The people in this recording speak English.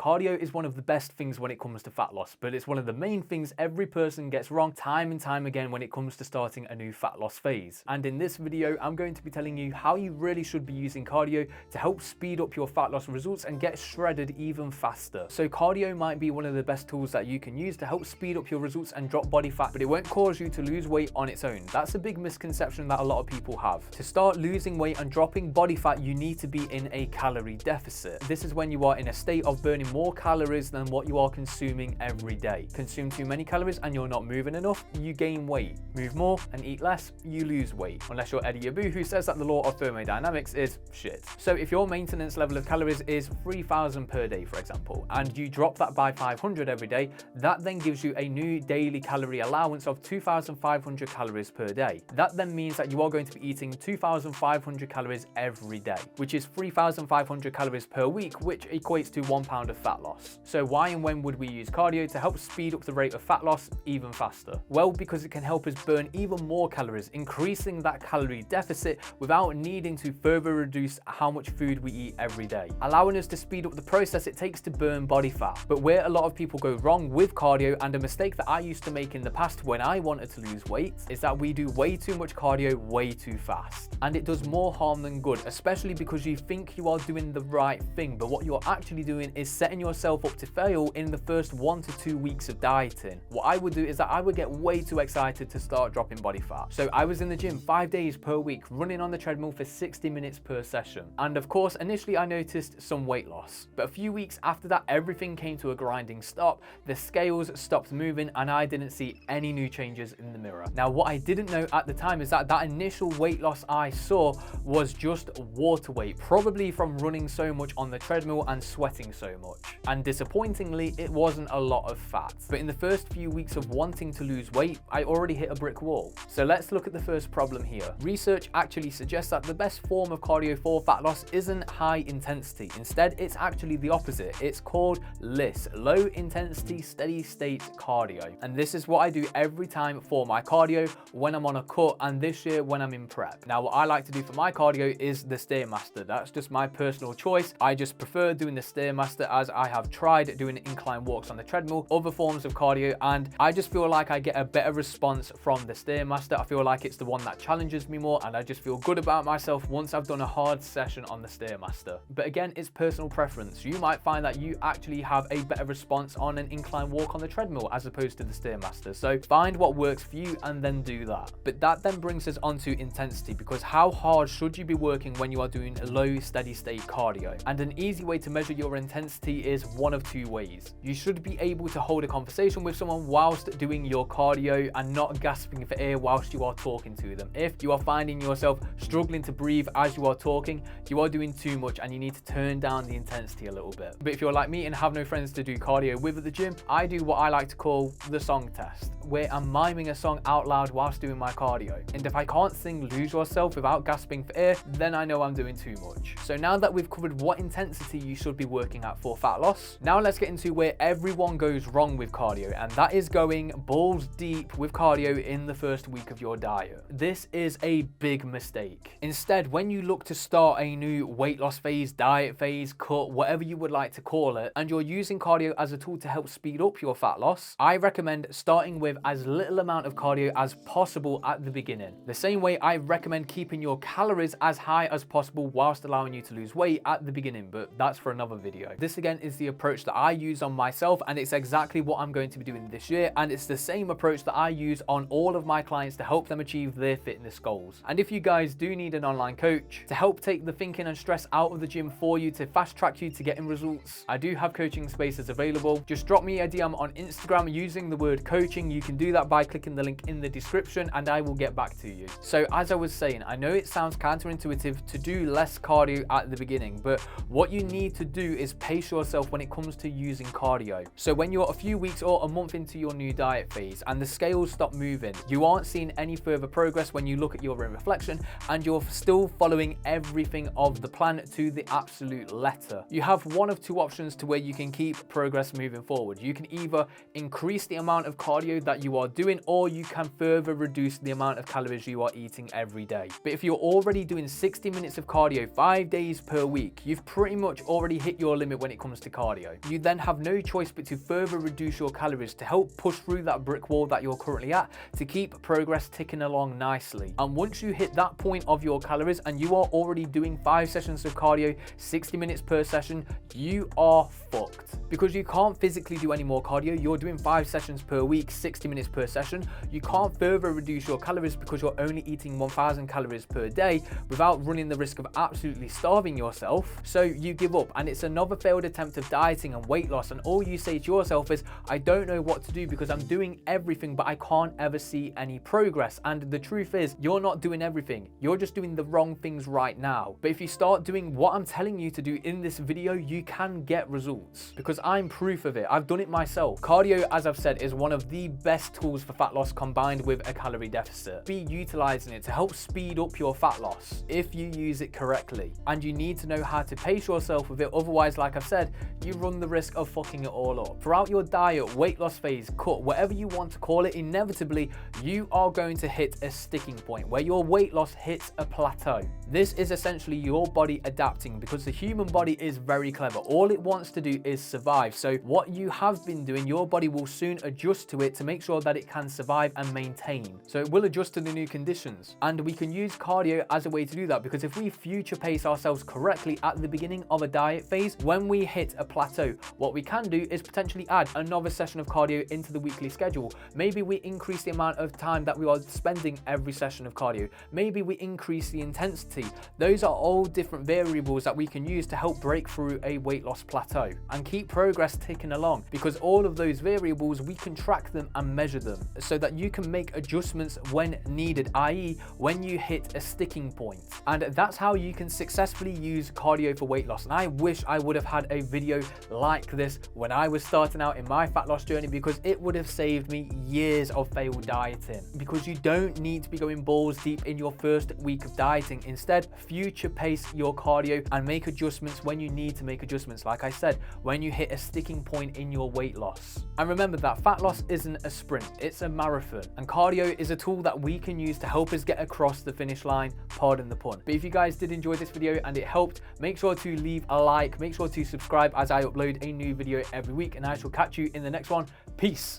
cardio is one of the best things when it comes to fat loss, but it's one of the main things every person gets wrong time and time again when it comes to starting a new fat loss phase. And in this video, I'm going to be telling you how you really should be using cardio to help speed up your fat loss results and get shredded even faster. So cardio might be one of the best tools that you can use to help speed up your results and drop body fat, but it won't cause you to lose weight on its own. That's a big misconception that a lot of people have. To start losing weight and dropping body fat, you need to be in a calorie deficit. This is when you are in a state of burning more calories than what you are consuming every day. Consume too many calories and you're not moving enough, you gain weight. Move more and eat less, you lose weight. Unless you're Eddie Abu, who says that the law of thermodynamics is shit. So if your maintenance level of calories is 3,000 per day, for example, and you drop that by 500 every day, that then gives you a new daily calorie allowance of 2,500 calories per day. That then means that you are going to be eating 2,500 calories every day, which is 3,500 calories per week, which equates to 1 pound of fat loss. So why and when would we use cardio to help speed up the rate of fat loss even faster? Well, because it can help us burn even more calories, increasing that calorie deficit without needing to further reduce how much food we eat every day, allowing us to speed up the process it takes to burn body fat. But where a lot of people go wrong with cardio, and a mistake that I used to make in the past when I wanted to lose weight, is that we do way too much cardio way too fast. And it does more harm than good, especially because you think you are doing the right thing, but what you're actually doing is setting yourself up to fail in the first 1 to 2 weeks of dieting. What I would do is that I would get way too excited to start dropping body fat. So I was in the gym 5 days per week, running on the treadmill for 60 minutes per session. And of course, initially I noticed some weight loss, but a few weeks after that, everything came to a grinding stop. The scales stopped moving and I didn't see any new changes in the mirror. Now, what I didn't know at the time is that that initial weight loss I saw was just water weight, probably from running so much on the treadmill and sweating so much. And disappointingly, it wasn't a lot of fat. But in the first few weeks of wanting to lose weight, I already hit a brick wall. So let's look at the first problem here. Research actually suggests that the best form of cardio for fat loss isn't high intensity. Instead, it's actually the opposite. It's called LISS, low intensity steady state cardio. And this is what I do every time for my cardio when I'm on a cut, and this year when I'm in prep. Now, what I like to do for my cardio is the Stairmaster. That's just my personal choice. I just prefer doing the Stairmaster, as I have tried doing incline walks on the treadmill, other forms of cardio, and I just feel like I get a better response from the Stairmaster. I feel like it's the one that challenges me more, and I just feel good about myself once I've done a hard session on the Stairmaster. But again, it's personal preference. You might find that you actually have a better response on an incline walk on the treadmill as opposed to the Stairmaster. So find what works for you and then do that. But that then brings us onto intensity, because how hard should you be working when you are doing low steady state cardio? And an easy way to measure your intensity is one of two ways. You should be able to hold a conversation with someone whilst doing your cardio and not gasping for air whilst you are talking to them. If you are finding yourself struggling to breathe as you are talking, you are doing too much and you need to turn down the intensity a little bit. But if you're like me and have no friends to do cardio with at the gym, I do what I like to call the song test, where I'm miming a song out loud whilst doing my cardio. And if I can't sing Lose Yourself without gasping for air, then I know I'm doing too much. So now that we've covered what intensity you should be working at for fat loss, now let's get into where everyone goes wrong with cardio, and that is going balls deep with cardio in the first week of your diet. This is a big mistake. Instead, when you look to start a new weight loss phase, diet phase, cut, whatever you would like to call it, and you're using cardio as a tool to help speed up your fat loss, I recommend starting with as little amount of cardio as possible at the beginning. The same way I recommend keeping your calories as high as possible whilst allowing you to lose weight at the beginning, but that's for another video. This again is the approach that I use on myself, and it's exactly what I'm going to be doing this year, and it's the same approach that I use on all of my clients to help them achieve their fitness goals. And if you guys do need an online coach to help take the thinking and stress out of the gym for you, to fast track you to getting results, I do have coaching spaces available. Just drop me a DM on Instagram using the word coaching. You can do that by clicking the link in the description and I will get back to you. So as I was saying, I know it sounds counterintuitive to do less cardio at the beginning, but what you need to do is pace yourself when it comes to using cardio. So when you're a few weeks or a month into your new diet phase and the scales stop moving, you aren't seeing any further progress when you look at your own reflection, and you're still following everything of the plan to the absolute letter, you have one of two options to where you can keep progress moving forward. You can either increase the amount of cardio that you are doing, or you can further reduce the amount of calories you are eating every day. But if you're already doing 60 minutes of cardio 5 days per week, you've pretty much already hit your limit when it comes comes to cardio. You then have no choice but to further reduce your calories to help push through that brick wall that you're currently at, to keep progress ticking along nicely. And once you hit that point of your calories and you are already doing 5 sessions of cardio, 60 minutes per session, you are fucked. Because you can't physically do any more cardio, you're doing 5 sessions per week, 60 minutes per session. You can't further reduce your calories because you're only eating 1000 calories per day without running the risk of absolutely starving yourself. So you give up, and it's another failed attempt of dieting and weight loss, and all you say to yourself is, I don't know what to do because I'm doing everything but I can't ever see any progress. And the truth is, you're not doing everything, you're just doing the wrong things right now. But if you start doing what I'm telling you to do in this video, you can get results, because I'm proof of it. I've done it myself. Cardio, as I've said, is one of the best tools for fat loss combined with a calorie deficit. Be utilizing it to help speed up your fat loss if you use it correctly, and you need to know how to pace yourself with it. Otherwise, like I've said, you run the risk of fucking it all up. Throughout your diet, weight loss phase, cut, whatever you want to call it, inevitably you are going to hit a sticking point where your weight loss hits a plateau. This is essentially your body adapting, because the human body is very clever. All it wants to do is survive. So what you have been doing, your body will soon adjust to it to make sure that it can survive and maintain. So it will adjust to the new conditions, and we can use cardio as a way to do that, because if we future pace ourselves correctly at the beginning of a diet phase, when we hit a plateau, what we can do is potentially add another session of cardio into the weekly schedule. Maybe we increase the amount of time that we are spending every session of cardio. Maybe we increase the intensity. Those are all different variables that we can use to help break through a weight loss plateau and keep progress ticking along, because all of those variables, we can track them and measure them so that you can make adjustments when needed, i.e. when you hit a sticking point. And that's how you can successfully use cardio for weight loss. And I wish I would have had a video like this when I was starting out in my fat loss journey, because it would have saved me years of failed dieting. Because you don't need to be going balls deep in your first week of dieting. Instead, future pace your cardio and make adjustments when you need to make adjustments. Like I said, when you hit a sticking point in your weight loss. And remember that fat loss isn't a sprint, it's a marathon. And cardio is a tool that we can use to help us get across the finish line, pardon the pun. But if you guys did enjoy this video and it helped, make sure to leave a like, make sure to subscribe as I upload a new video every week, and I shall catch you in the next one. Peace.